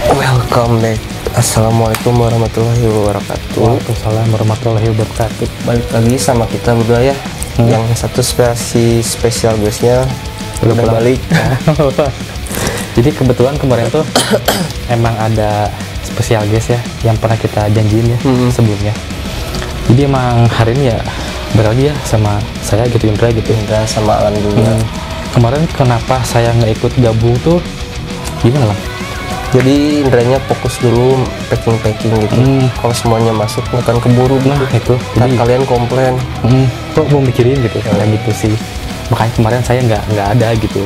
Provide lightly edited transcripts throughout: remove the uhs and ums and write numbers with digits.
Welcome back. Assalamualaikum warahmatullahi wabarakatuh. Waalaikumsalam warahmatullahi wabarakatuh. Balik lagi sama kita berdua ya. Yang satu spesial guysnya udah balik. Jadi kebetulan kemarin tuh emang ada spesial guest ya yang pernah kita janjiin ya sebelumnya. Jadi emang hari ini ya berlagi ya sama saya gitu, Indra gitu. Indra sama Alan juga. Kemarin kenapa saya nggak ikut gabung tuh gimana lah? Jadi Indranya fokus dulu packing gitu. Kalau semuanya masuk akan keburu gitu. Nah itu. Jadi kalian komplain. Kok mau mikirin gitu kayak gitu sih. Makanya kemarin saya nggak ada gitu.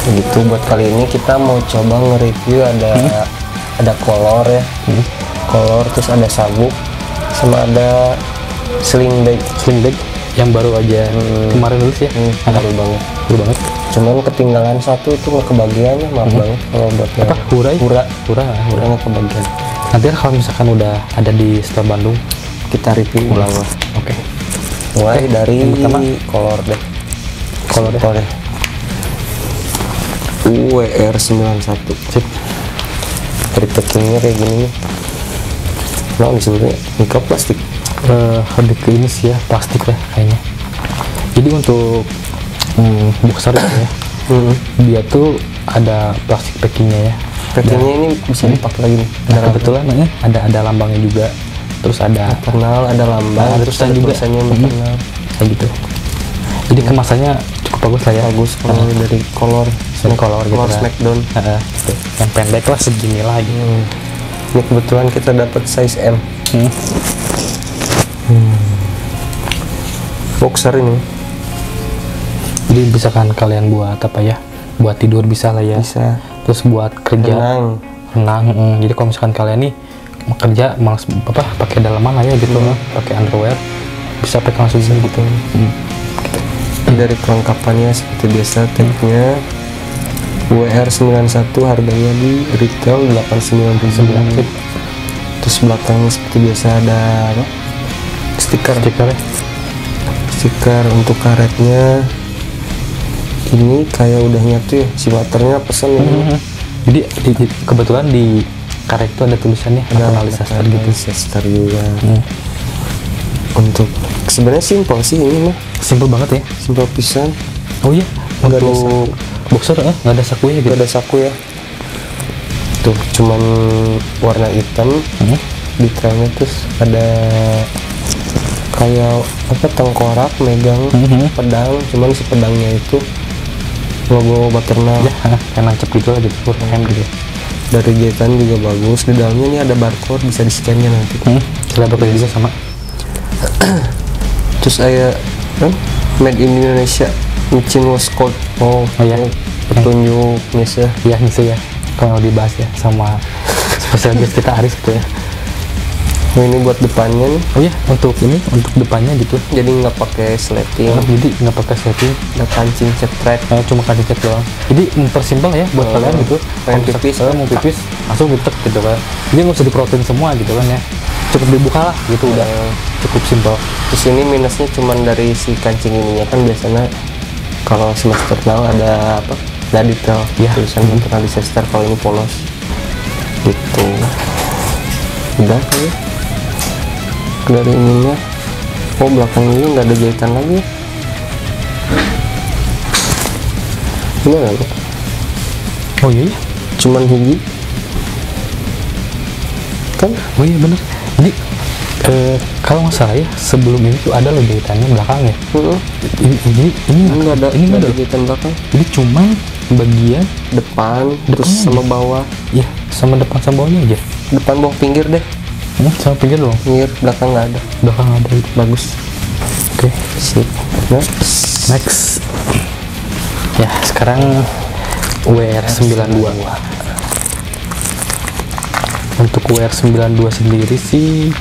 Gitu buat kali ini kita mau coba nge-review ada kolor ya. Kolor, terus ada sabuk, sama ada sling bag yang baru aja kemarin dulu sih ya. Baru banget. Cuman ketinggalan satu itu nggak kebagian ya, maaf banget kalau buatnya. Apa? Hura nggak kebagian. Nanti kalau misalkan udah ada di store Bandung Kita review ulang lah. Oke. Mulai dari yang pertama kolor deh. Kolor deh. WR91. Sip. Dari packingnya kayak gini nih. Nah disebutnya mikroplastik. Lebih ke ini sih ya, plastik lah kayaknya. Jadi untuk boxer itu ya, dia tuh ada plastik packingnya ya. Packingnya ini bisa dipakai lagi nih. Nah, kebetulan ada lambangnya juga, terus ada maternal, ada lambang, terus ada juga tulisannya maternal kayak gitu. Jadi kemasannya cukup bagus lah ya. Bagus kalau dari kolor gitu kolor kan. Smackdown. Gitu. Yang pendek lah segini lah gitu. Ini kebetulan kita dapat size M. Boxer ini. Jadi bisa kan kalian buat apa ya? Buat tidur bisa lah ya. Bisa. Terus buat kerja renang. Jadi kalau misalkan kalian nih mau kerja malas apa pakai dalaman lah ya gitu, pakai underwear bisa pakai langsung gini gitu. Dari kelengkapannya seperti biasa, tagnya WR91 harganya di retail 899. Terus belakangnya seperti biasa ada apa? Stiker ya. Stiker untuk karetnya ini kayak udah nyatu ya, si waternya pesan ini. Jadi kebetulan di karet itu ada tulisannya ada Sester gitu. Sester juga. Untuk sebenarnya simpel sih ini mah. Simpel banget ya. Simpel pisan. Oh iya. Nggak ada untuk boxer nggak ada sakunya gitu. Nggak ada saku ya. Tuh cuman warna hitam. Detailnya terus ada kayak apa, tengkorak megang pedang, cuman si pedangnya itu logo maternal ya, kayak nancep gitu lah gitu, gitu. Dari jahitan juga bagus. Di dalamnya ini ada barcode, bisa di scan-nya nanti. Kita pakai juga sama. Terus ada made in Indonesia, machine was called. Oh ya, petunjuknya sih ya gitu ya, kalau dibahas ya sama spesial guest kita Aris gitu ya. Nah, ini buat depannya nih. Oh ya, untuk depannya gitu. Jadi nggak pakai sleting. Jadi nggak pakai sleting. Ada kancing cetrek. Cuma kancing cetrek doang. Jadi mempersimpel ya buat kalian gitu. Pengen pipis, mau pipis langsung ditek gitu kan. Jadi nggak usah diprotein semua gitu kan ya. Cukup dibuka lah gitu, udah cukup simpel. Terus ini minusnya cuman dari si kancing ininya, kan biasanya kalau si maternal ada apa? Ada detail ya. Tulisan maternal di Sester, kalau ini polos. Gitu. Udah kali. Dari ininya, belakang ini nggak ada jahitan lagi. Gimana nih? Oh iya, cuman hiji kan? Oh iya bener. Jadi kalau nggak salah ya, sebelum ini tuh ada loh jahitannya belakangnya. Ini nggak ada jahitan belakang. Jadi cuman bagian depan terus sama bawah. Ya, sama depan sama bawahnya aja. Depan bawah pinggir deh. Sama pinggir dong. Pinggir, belakang nggak ada. Belakang ada itu. Bagus. Oke. Sip. Next. Ya, sekarang WR92. Untuk WR92 sendiri sih,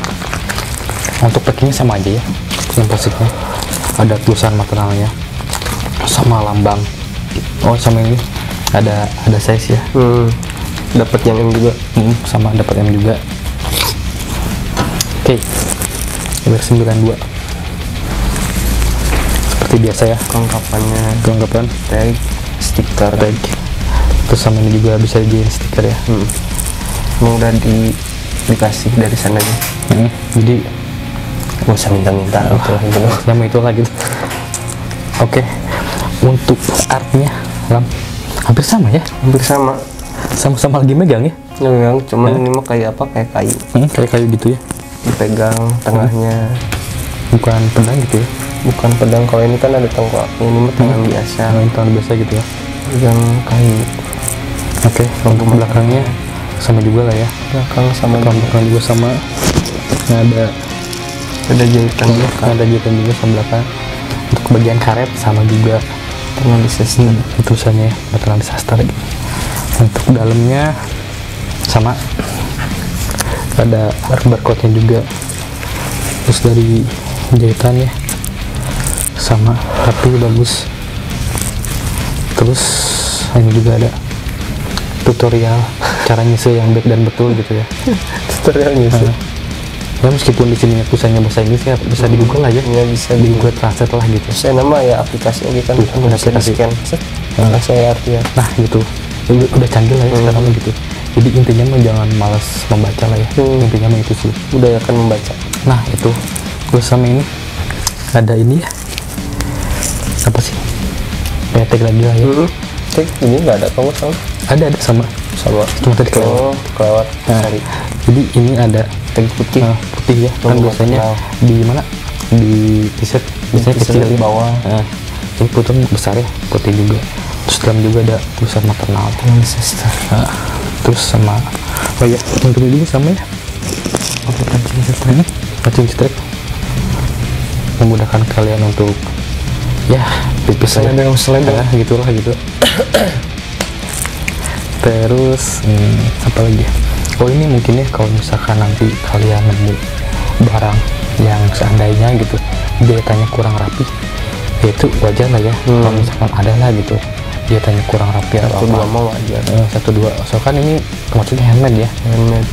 untuk packingnya sama aja ya. Yang plastiknya ada tulisan maternalnya sama lambang. Oh, sama ini ada size ya. Dapat yang M juga. Sama dapat M juga. Oke, WR92 seperti biasa ya, kelengkapan tag, stiker. Terus sama ini juga bisa dijadiin stiker ya. Emang udah dikasih dari sananya. Jadi Gak usah minta-minta gitu. sama itulah gitu. Oke, untuk artnya Lam hampir sama ya, Hampir sama. sama-sama lagi megang ya. Memang cuman ini mah kayak apa, kayak kayu Kayak kayu gitu ya, dipegang tengahnya. bukan pedang gitu ya. Bukan pedang, kalau ini kan ada tengkoraknya, ini mah tangan biasa. Ini tangan biasa gitu ya. Pegang kayu. Oke, untuk belakangnya sama juga lah ya. Belakang sama Belakang juga sama. Nah, ada jahitan belakang. ada jahitan juga sama belakang. Untuk bagian karet sama juga Termalisasi. tulisannya ya, Batang Sastra gitu. Untuk dalamnya sama, ada barcode-nya juga. Terus dari jahitannya sama, tapi bagus. Terus ini juga ada tutorial cara nyisir yang baik dan betul gitu ya. Tutorialnya sih. Ya meskipun di sini tulisannya bahasa Inggris ya, bisa di Google aja. Ya bisa Di Google Translate lah gitu. Saya nama ya aplikasi aja kan. Ada aplikasi. Scan. Langsung ya artinya. Nah gitu, udah canggih lah ya sekarang gitu. Jadi intinya mah jangan malas membaca lah ya. Intinya mah itu sih. Udah akan membaca. Nah itu, terus sama ini ada ini ya, apa sih, tag lagi lah ya. Tag ini nggak ada kamu tahu? Ada sama cuma tadi kelewat. Kelewat. Nah, Sorry. jadi ini ada Tag putih. putih ya, kan Logo biasanya maternal. di mana, di t-shirt biasanya T-shirt kecil di bawah. Nah, ini putih besar ya, putih juga. Terus dalam juga ada tulisan maternal. Sister. Nah, terus sama, oh ya untuk ini sama ya, Oke, kancing pancing strip, memudahkan kalian untuk ya pipis lah ya. Selendang. Nah, gitulah gitu. Terus apa lagi? Oh ini mungkin ya, kalau misalkan nanti kalian nemu barang yang seandainya gitu jahitannya kurang rapi, ya itu wajar lah ya. Kalau misalkan ada lah gitu jahitannya kurang rapi atau Satu dua apa, mau aja. satu dua, so kan ini maksudnya handmade ya. Handmade.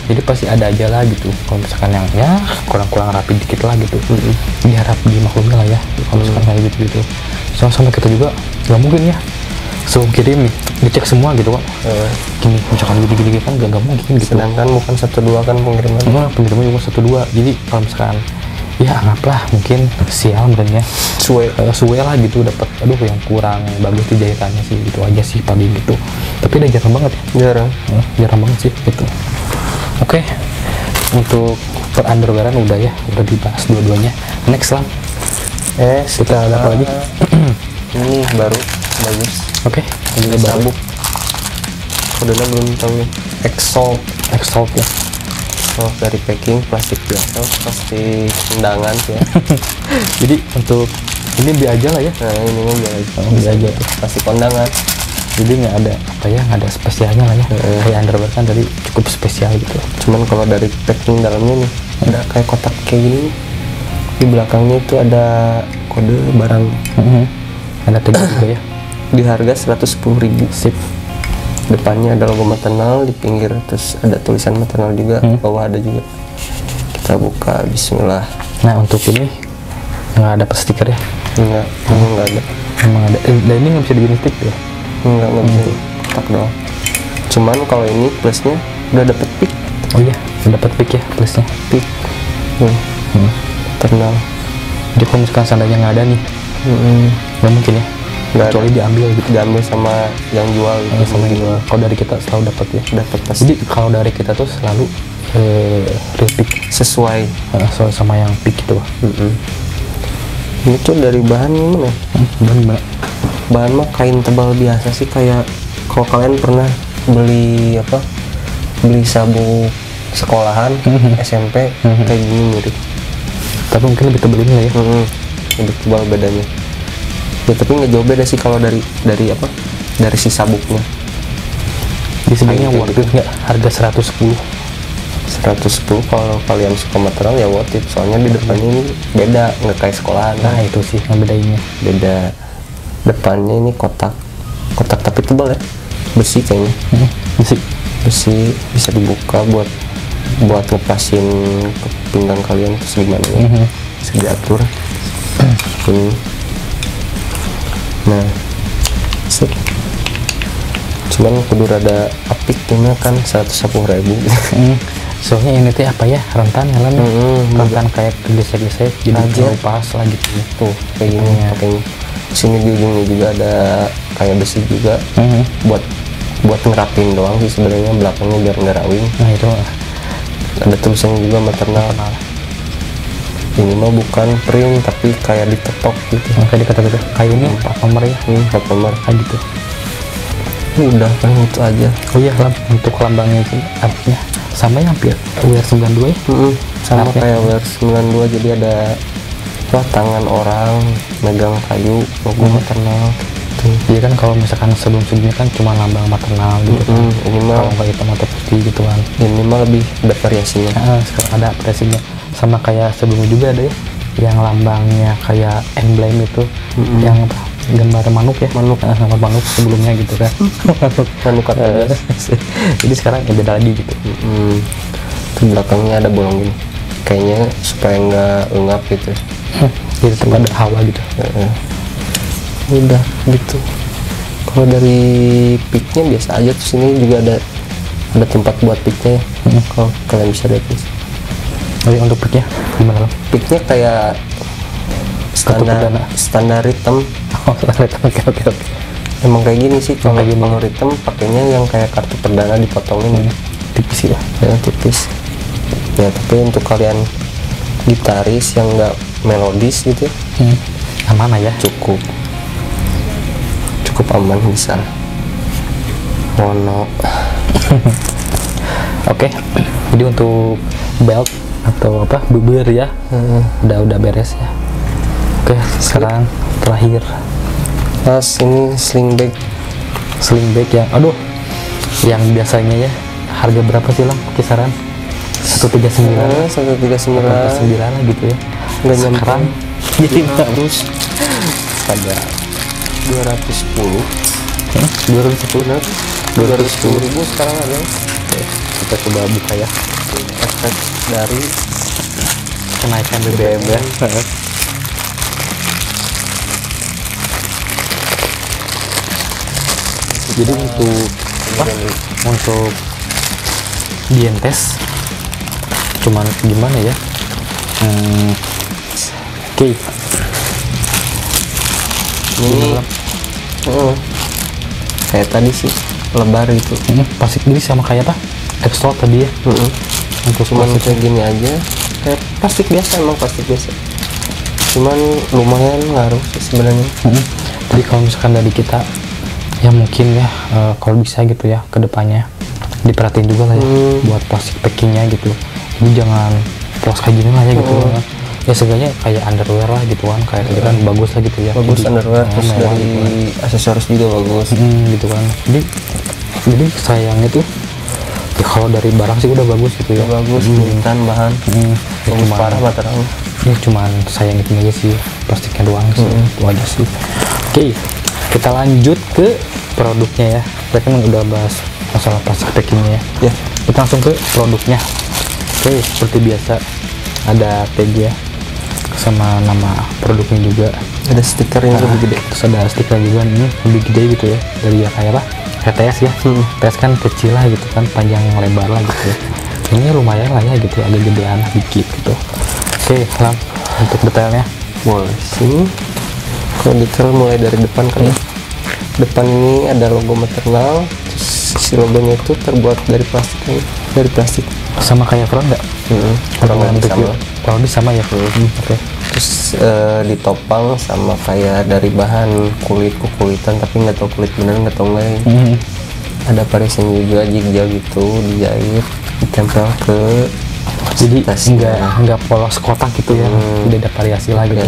Jadi pasti ada aja lah gitu. Kalau misalkan yang ya kurang rapi dikit lah gitu, diharap dimaklumi lah ya. Kalau misalkan kayak gitu. Sama kita juga nggak mungkin ya sebelum kirim nih dicek semua gitu kan. Gini misalkan gini kan gak mungkin gitu. Sedangkan bukan 1-2 kan pengiriman. Pengiriman juga 1-2. Jadi kalau misalkan ya anggaplah mungkin sial sebenarnya suwe lah gitu, dapat aduh yang kurang bagus di jahitannya sih, gitu aja sih paling gitu. Tapi udah jarang banget ya. Jarang banget sih gitu. Oke, untuk per underwearan udah ya, udah dibahas dua-duanya. Next lah, kita ada apa lagi? Ini baru bagus. Oke, Ini sabuk. Kodenya belum tahu ya. Exalt ya. Oh, dari packing plastik biasa, plastik undangan ya. Jadi untuk ini beli aja lah ya. Nah ini mah biar Beli aja tuh. plastik undangan. Jadi nggak ada apa ya, nggak ada spesialnya lah ya. Kayak underwear kan tadi cukup spesial gitu. Cuman kalau dari packing dalamnya nih ada kayak kotak kayak gini. Di belakangnya itu ada kode barang. Ada tag juga ya. Di harga 110.000. Sip. Depannya ada logo maternal, di pinggir terus ada tulisan maternal juga, bawah ada juga. Kita buka, bismillah. Nah untuk ini nggak ada stiker ya? Enggak, memang enggak ada. Emang ada. Dan ini nggak bisa dibikin stick ya? Enggak bisa. Kotak doang. Cuman kalau ini plusnya udah dapet pick. Oh iya, dapat pick ya plusnya. Pick. Maternal. Jadi kalau misalkan seandainya nggak ada nih, nggak mungkin ya? Nggak Kecuali ada. diambil gitu. Diambil sama yang jual gitu. Sama yang jual. Kalau dari kita selalu dapat ya. Dapat pasti Jadi kalau dari kita tuh selalu real pick, sesuai. soal sama yang pick gitu. Ini tuh dari bahan gimana? Bahan mah kain tebal biasa sih, kayak kalau kalian pernah beli apa? Beli sabuk sekolahan SMP kayak gini mirip. Tapi mungkin lebih tebal ini lah ya. Lebih tebal bedanya. Ya tapi nggak jauh beda sih kalau dari apa? Dari si sabuknya. Di sebenarnya Kayak worth gitu. it nggak? Harga 110. 110 kalau kalian suka material ya worth it, soalnya di depannya ini beda, nggak kayak sekolahan. Nah itu sih yang bedainnya. Beda. Depannya ini kotak tapi tebal ya, besi kayaknya. Besi bisa dibuka buat ngepasin ke pinggang kalian terus gimana ya, bisa diatur. Ini. Nah, cuman kudu rada apik tina kan 110.000. Soalnya ini teh apa ya, rentan ya lah, rentan kayak gesek-gesek jadi terlalu pas lah gitu. Tuh kayak gini pakainya. Sini di ujungnya juga ada kayak besi juga, buat ngerapin doang sih sebenarnya, belakangnya biar nggak rawing. Nah itu ada tulisannya juga maternal. Ini mah bukan print tapi kayak diketok gitu. Kayak diketok gitu. Kayak ini plat nomor ya. Plat nomor kayak gitu. Udah paling itu aja. Oh iya, untuk lambangnya itu artinya sama ya, hampir WR92 ya. Sama kayak WR92, jadi ada tangan orang megang kayu, logo maternal gitu. Iya kan, kalau misalkan sebelum-sebelumnya kan cuma lambang maternal gitu kan. Ini mah kalau nggak hitam atau putih gitu kan. Ini mah lebih ada variasinya. Sekarang ada variasinya. Sama kayak sebelumnya juga ada ya, yang lambangnya kayak emblem itu, yang apa, gambar manuk ya, gambar manuk sebelumnya gitu kan. Manuk atas. Jadi sekarang ya beda lagi gitu. Itu belakangnya ada bolong gini, kayaknya supaya nggak engap gitu. Jadi tetap ada hawa gitu. Udah gitu. Kalau dari picknya biasa aja, terus ini juga ada tempat buat picknya ya. Kalau kalian bisa lihat. Jadi untuk picknya gimana? Picknya kayak standar hitam. Oh, standar hitam. Oke. Emang kayak gini sih, kalau hitam pakainya yang kayak kartu perdana dipotongin tipis ya, tipis ya. Tapi untuk kalian gitaris yang nggak melodis gitu, aman ya, cukup aman, bisa mono. Oke. Jadi untuk belt atau apa, bubur ya, udah beres ya. Oke, sekarang terakhir ini sling bag yang yang biasanya ya harga berapa sih lah kisaran? 139 lah gitu ya. Nggak nyampe. Sekarang jadi harus ada 210 ribu sekarang ada. Kita coba buka ya, efek dari kenaikan BBM ya. Jadi untuk dientes cuman gimana ya, oke. Ini kayak tadi sih lebar gitu, plastik. Jadi sama kayak apa, Extra tadi ya. Untuk cuman kayak gini aja, kayak plastik biasa, emang plastik biasa, cuman lumayan ngaruh sih sebenarnya. Jadi kalau misalkan dari kita ya mungkin ya, kalau bisa gitu ya kedepannya diperhatiin juga lah ya, buat plastik packingnya gitu. Jadi jangan polos kayak gini lah ya gitu. Ya seenggaknya kayak underwear lah gitu kan, kayak tadi kan bagus lah gitu ya. Bagus jadi, underwear, terus dari gitu kan. aksesoris juga bagus. Gitu kan. Jadi sayangnya tuh ya kalau dari barang sih udah bagus gitu ya. Bagus, militan bahan. Bagus parah materialnya. Ya cuman sayang itu aja sih, plastiknya doang sih. Itu aja sih. Oke, kita lanjut ke produknya ya. Kita kan udah bahas masalah plastik packingnya ya. Kita langsung ke produknya. Oke, seperti biasa ada tag ya, sama nama produknya juga. Ada stiker yang lebih gede. Terus ada stiker juga ini lebih gede gitu ya, dari ya kayak apa, TS ya. TS kan kecil lah gitu kan, panjang lebar lah gitu ya. Ini lumayan lah ya gitu, agak gedean dikit gitu. Oke, untuk detailnya boleh sini. Kalau detail mulai dari depan kan ya. Depan ini ada logo maternal, terus si logonya itu terbuat dari plastik. Sama kayak front nggak? Kalau di sama ya. Oke. Terus ditopang sama kayak dari bahan kulitan, tapi nggak tahu kulit bener nggak tahu nggak. Ada variasinya juga, jig-jig gitu, dijahit, ditempel ke. Jadi nggak polos kotak gitu ya. Udah ada variasi lah gitu.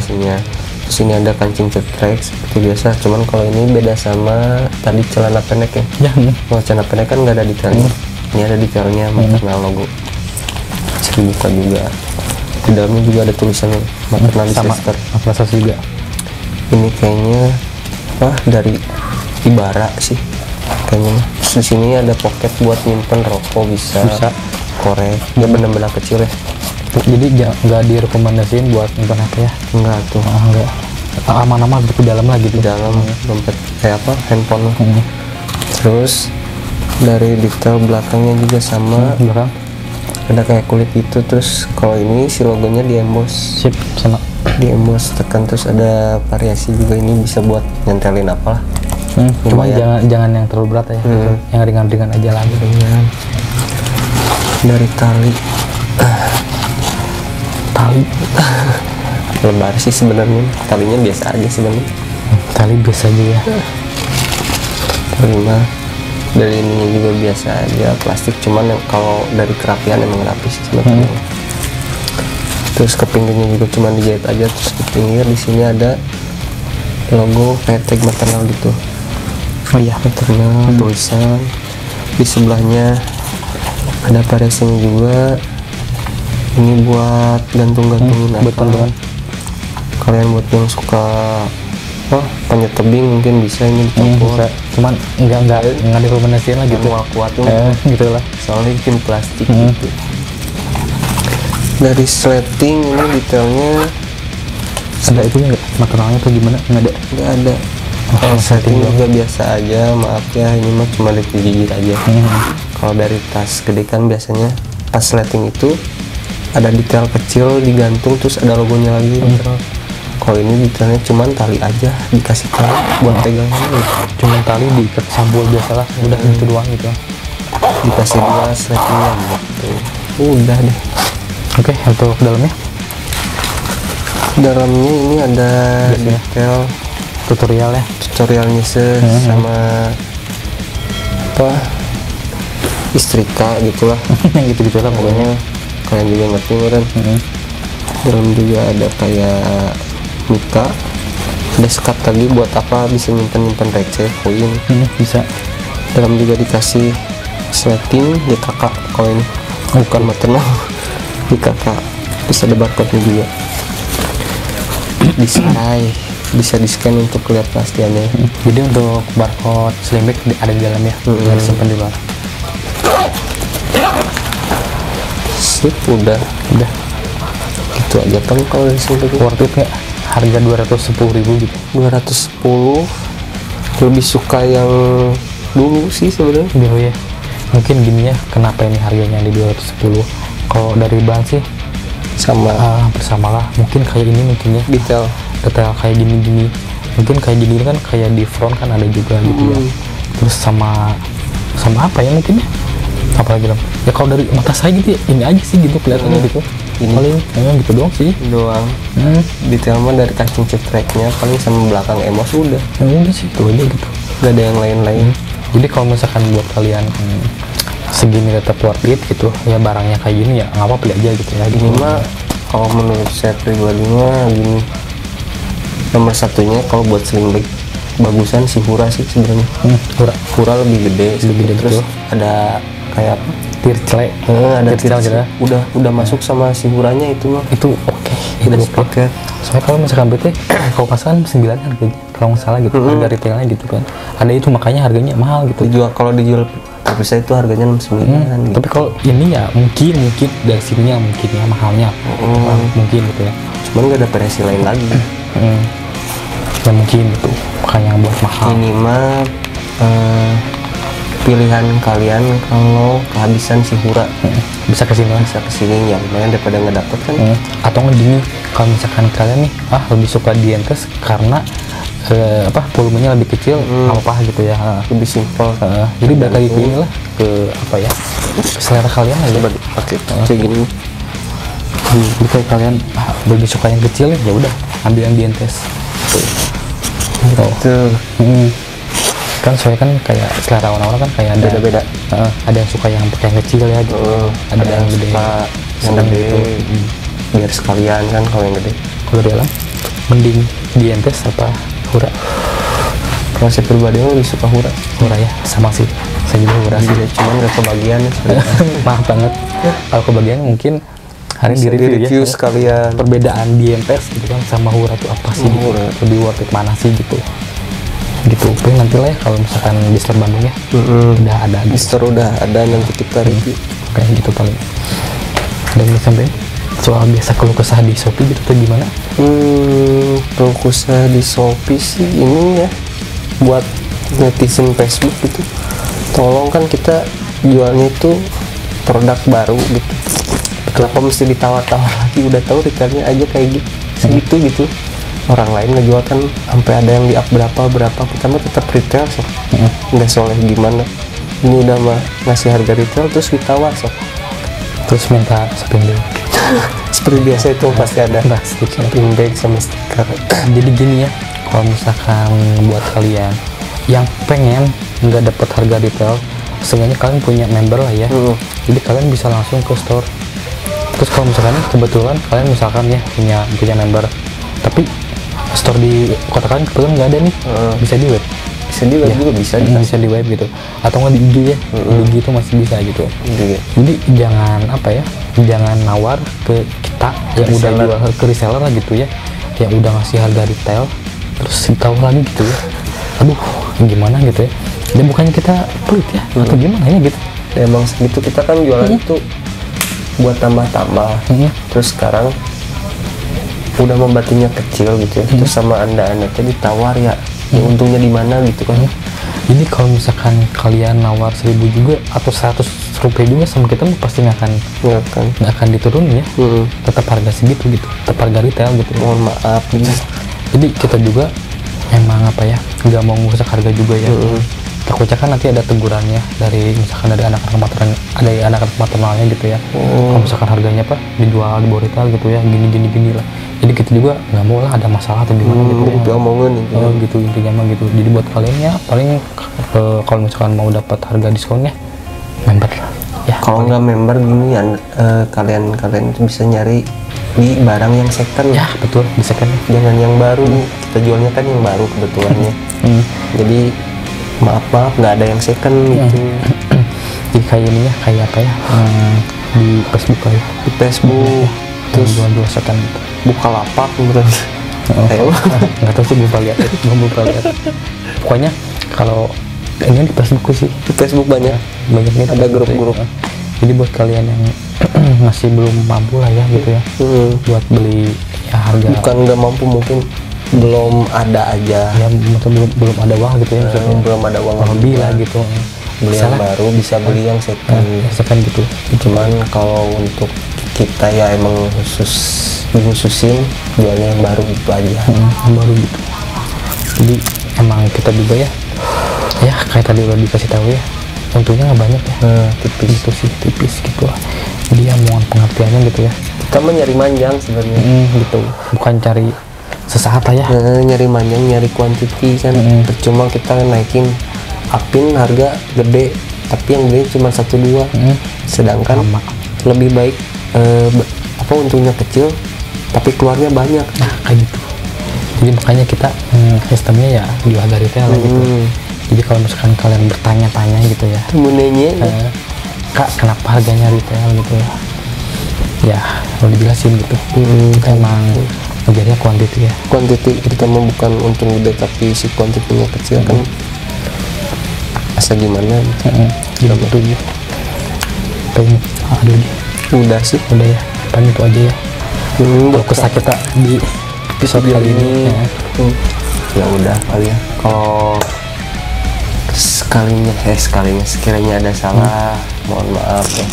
Terus ini ada kancing cetrek seperti biasa, cuman kalau ini beda sama tadi celana pendek ya. Kalau celana pendek kan nggak ada detailnya. Ini ada detailnya, maternal logo. Bisa dibuka juga. Di dalamnya juga ada tulisannya maternal disaster. Sama juga. Ini kayaknya dari Ibara sih kayaknya. Terus di sini ada pocket buat nyimpen rokok, bisa. Korek. Dia benar-benar kecil ya. Jadi nggak direkomendasiin buat nyimpen HP ya? Enggak tuh. Enggak. Aman-aman di dalam lagi. Di dalam dompet kayak apa? Handphone. Terus dari detail belakangnya juga sama, belakang ada kayak kulit itu. Terus kalau ini si logonya di emboss, sip sama. di emboss tekan, terus ada variasi juga, ini bisa buat nyentelin apalah. Cuma Lumayan. jangan yang terlalu berat ya, yang ringan-ringan aja lah gitu. Dari tali lebar sih sebenarnya, talinya biasa aja sebenarnya. Tali biasa aja ya. Tali mah dari ininya juga biasa aja, plastik, cuman yang kalau dari kerapian emang rapi sih sebenarnya. Terus ke pinggirnya juga cuman dijahit aja. Terus di pinggir di sini ada logo kayak tag maternal gitu. Oh iya, Maternal tulisan. Di sebelahnya ada variasinya juga. Ini buat gantung-gantungin buat gantungan. Kalian buat yang suka panjat tebing mungkin bisa ini dicampur. Bisa. Cuman enggak direkomendasikan lah gitu. Kuat tuh Gitu lah. soalnya bikin plastik gitu. Dari sleting ini detailnya Ada itunya nggak? Maternalnya atau gimana? Nggak ada. nggak ada. Sleting juga biasa aja, maaf ya, ini mah cuma digigit aja. Kalau dari tas gede kan biasanya tas sleting itu ada detail kecil digantung, terus ada logonya lagi. Kalau ini detailnya cuman tali aja dikasih tali buat pegangan gitu. Cuman tali diikat sampul biasa lah, udah gitu doang gitu. Dikasih dua sletingnya gitu. Udah deh. Oke, untuk dalamnya Dalamnya ini ada detail tutorial ya. tutorialnya sama apa istrika gitulah. Yang gitu-gitu lah pokoknya. Kalian juga ngerti kan. Dalam juga ada kayak mika, ada sekat lagi buat apa, bisa nyimpen receh, koin. Bisa. Dalam juga dikasih sleting di kakak, kalau ini bukan maternal di kakak. Terus ada barcode nya juga, disarai, bisa di scan untuk lihat pastiannya. Jadi untuk barcode slim bag ada di dalamnya, nggak disimpan di luar. Sip, udah gitu aja kan. Kalau dari sini Worth it nggak? Harga 210.000 gitu. 210. Lebih suka yang dulu sih sebenarnya. Dulu ya. Mungkin gini ya, kenapa ini harganya di 210? Kalau dari bahan sih Sama bersamalah. Mungkin kayak ini mungkin ya. detail Detail kayak gini-gini. Mungkin kayak gini kan kayak di front kan ada juga gitu ya. Terus sama apa ya mungkin ya? Apalagi dong? Ya kalau dari mata saya gitu ya, ini aja sih gitu kelihatannya gitu. Ini. Paling gitu doang sih. doang. Detail mah dari kancing cetrek-nya paling sama belakang emos udah. Udah sih itu aja gitu. Gak ada yang lain-lain. Jadi kalau misalkan buat kalian segini tetap worth it gitu ya, barangnya kayak gini ya nggak apa-apa, beli aja gitu ya. Ini mah kalau menurut saya pribadinya gini, nomor satunya kalau buat sling bag bagusan si Hura sih sebenarnya. Hura lebih gede, terus betul. ada kayak apa? Tircle. Ada Tircle tircle. gitu. Udah masuk sama si Huranya itu mah. Itu oke. Udah Itu sepaket. Soalnya kalau misalkan BT kalau pasaran 9 harganya, kalau nggak salah gitu, harga retailnya gitu kan. Ada itu makanya harganya mahal gitu. Kalau dijual terpisah itu harganya 69 gitu. Tapi kalau ini ya mungkin dari sininya mungkin ya mahalnya. Mungkin gitu ya. Cuman gak ada variasi lain lagi. Ya mungkin gitu. Makanya buat mahal. Ini mah pilihan kalian kalau kehabisan si Hura. Bisa kesini lah. Bisa kesini ya lumayan daripada nggak dapet kan. Atau nggak gini, kalau misalkan kalian nih lebih suka Dientes karena volumenya lebih kecil, apa gitu ya, Lebih simpel. jadi balik lagi ke inilah, ke apa ya, ke selera kalian aja. Pakai kayak gini. Jadi kayak kalian lebih suka yang kecil ya udah ambil yang Dientes gitu. Kan soalnya kan kayak selera orang-orang kan kayak ada Beda-beda. Ada yang suka yang pakai yang kecil ya gitu. Ada yang gede, suka yang sedang gede. gitu. Biar sekalian kan kalau yang gede. Kalau di alam mending Dientes apa Hura? Kalau saya pribadi lebih suka Hura. Hura ya, sama sih, saya juga Hura sih. Cuman gak kebagian ya sebenarnya. Maaf banget. Kalau kebagian mungkin hari ini Bisa di-review ya. sekalian. Perbedaan Dientes gitu kan sama Hura tuh apa sih? Gitu. Lebih worth it mana sih gitu? Gitu. Paling nanti lah ya kalau misalkan di store Bandung ya, udah ada. Di store udah ada, nanti kita review. Kayak gitu paling. Dan sampai soal biasa keluh kesah di Shopee gitu tuh gimana? Keluh kesah di Shopee sih ini ya buat netizen Facebook gitu. tolong kan kita jualnya itu produk baru gitu, kenapa mesti ditawar-tawar lagi, udah tahu retailnya aja kayak gitu segitu gitu. Orang lain ngejual kan sampai ada yang di up berapa kita mah tetap retail sok. Nggak soleh gimana, ini udah mah ngasih harga retail terus ditawar sok, terus minta shopping bag. seperti biasa itu pasti ada shopping bag sama stiker. Jadi gini ya, kalau misalkan buat kalian yang pengen nggak dapat harga retail, seenggaknya kalian punya member lah ya. Jadi kalian bisa langsung ke store. Terus kalau misalkan kebetulan kalian misalkan ya punya member, tapi store di kota kalian kebetulan nggak ada nih, bisa di web. Bisa di web ya, juga bisa di web gitu, atau nggak di IG ya. Di IG itu masih bisa gitu. Jadi jangan apa ya, jangan nawar ke kita yang udah jual ke reseller lah gitu ya, yang udah ngasih harga retail terus tahu lagi gitu ya. Aduh gimana gitu ya, dan bukannya kita pelit ya atau gimana ya gitu. Emang segitu kita kan jualan itu buat tambah-tambah. Terus sekarang udah membatinya kecil gitu ya, terus sama anda teh ditawar ya, untungnya di mana gitu kan. Jadi kalau misalkan kalian nawar 1.000 juga atau 100 rupiah juga sama kita pasti nggak akan diturunin ya. Tetap harga segitu gitu, tetap harga retail gitu. Mohon maaf gitu. Jadi kita juga emang apa ya, nggak mau ngusak harga juga ya. Takutnya kan nanti ada tegurannya dari misalkan dari anak-anak maternalnya gitu ya. Kalau misalkan harganya apa dijual di bawah retail gitu ya, gini lah. Jadi kita juga nggak mau lah ada masalah atau gimana gitu ya. Diomongin gitu intinya mah gitu. Jadi buat kalian ya paling kalau misalkan mau dapat harga diskonnya member lah ya. Kalau nggak member gini ya, kalian itu bisa nyari di barang yang second ya. Betul, di second, jangan yang baru. Kita jualnya kan yang baru kebetulannya. Jadi maaf nggak ada yang second gitu. Jadi kayak ini ya, kayak apa ya, di Facebook lah ya, di Facebook terus jual second gitu. Bukalapak gitu. Nggak tahu sih, gue lihat pokoknya kalau ini di Facebook sih, di Facebook banyak nih ada grup-grup. Jadi buat kalian yang masih belum mampu lah ya gitu ya, buat beli ya harga, bukan nggak mampu, mungkin belum ada aja ya, belum ada uang gitu ya, belum ada uang lebih lah gitu, beli yang baru bisa beli yang second gitu. Cuman kalau untuk kita ya emang dikhususin jualnya yang baru gitu aja. Yang baru gitu. Jadi emang kita juga ya kayak tadi udah dikasih tahu ya, untungnya nggak banyak ya, tipis gitu lah. Jadi ya mohon pengertiannya gitu ya, kita mah nyari manjang sebenarnya gitu, bukan cari sesaat ya. Nyari manjang, nyari kuantiti kan. Percuma kita naikin upin harga gede tapi yang gede cuma 1-2, sedangkan lebih baik untungnya kecil tapi keluarnya banyak. Nah kayak gitu. Jadi makanya kita sistemnya ya jual harga retail gitu. Jadi kalau misalkan kalian bertanya-tanya gitu ya, Kak kenapa harganya retail gitu ya mau dijelasin gitu. Kita emang ngejarnya kuantiti ya, kita mau bukan untung gede tapi si kuantitinya kecil kan asa gimana gitu. Gitu. Pengen udah sih, udah ya, paling itu aja ya. Kalau kesah kita di episode kali ini ya udah kali ya. Kalau sekiranya ada salah, mohon maaf ya.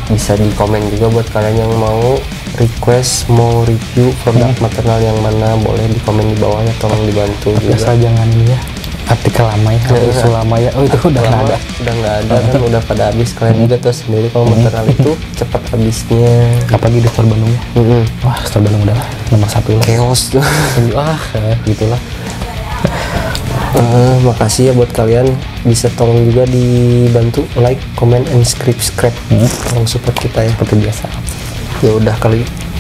Bisa di komen juga buat kalian yang mau request mau review produk maternal yang mana, boleh di komen di bawahnya, tolong dibantu juga. Asal jangan ya artikel lama ya, isu lama ya. Oh itu udah nggak ada kan udah pada habis. Kalian juga tahu sendiri kalau maternal itu cepat habisnya, apalagi di store Bandung ya. Wah store Bandung udah nomor 1 lah, chaos tuh. Gitulah. Makasih ya buat kalian, bisa tolong juga dibantu like, comment, and subscribe. Tolong support kita ya seperti biasa. Ya udah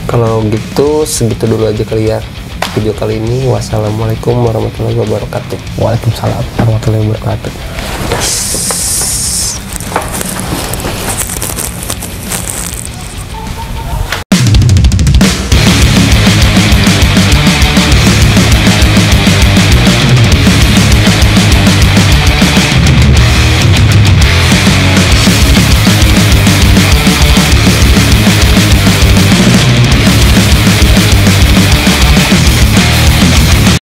kalau gitu segitu dulu aja kali ya video kali ini. Wassalamualaikum warahmatullahi wabarakatuh. Waalaikumsalam warahmatullahi wabarakatuh.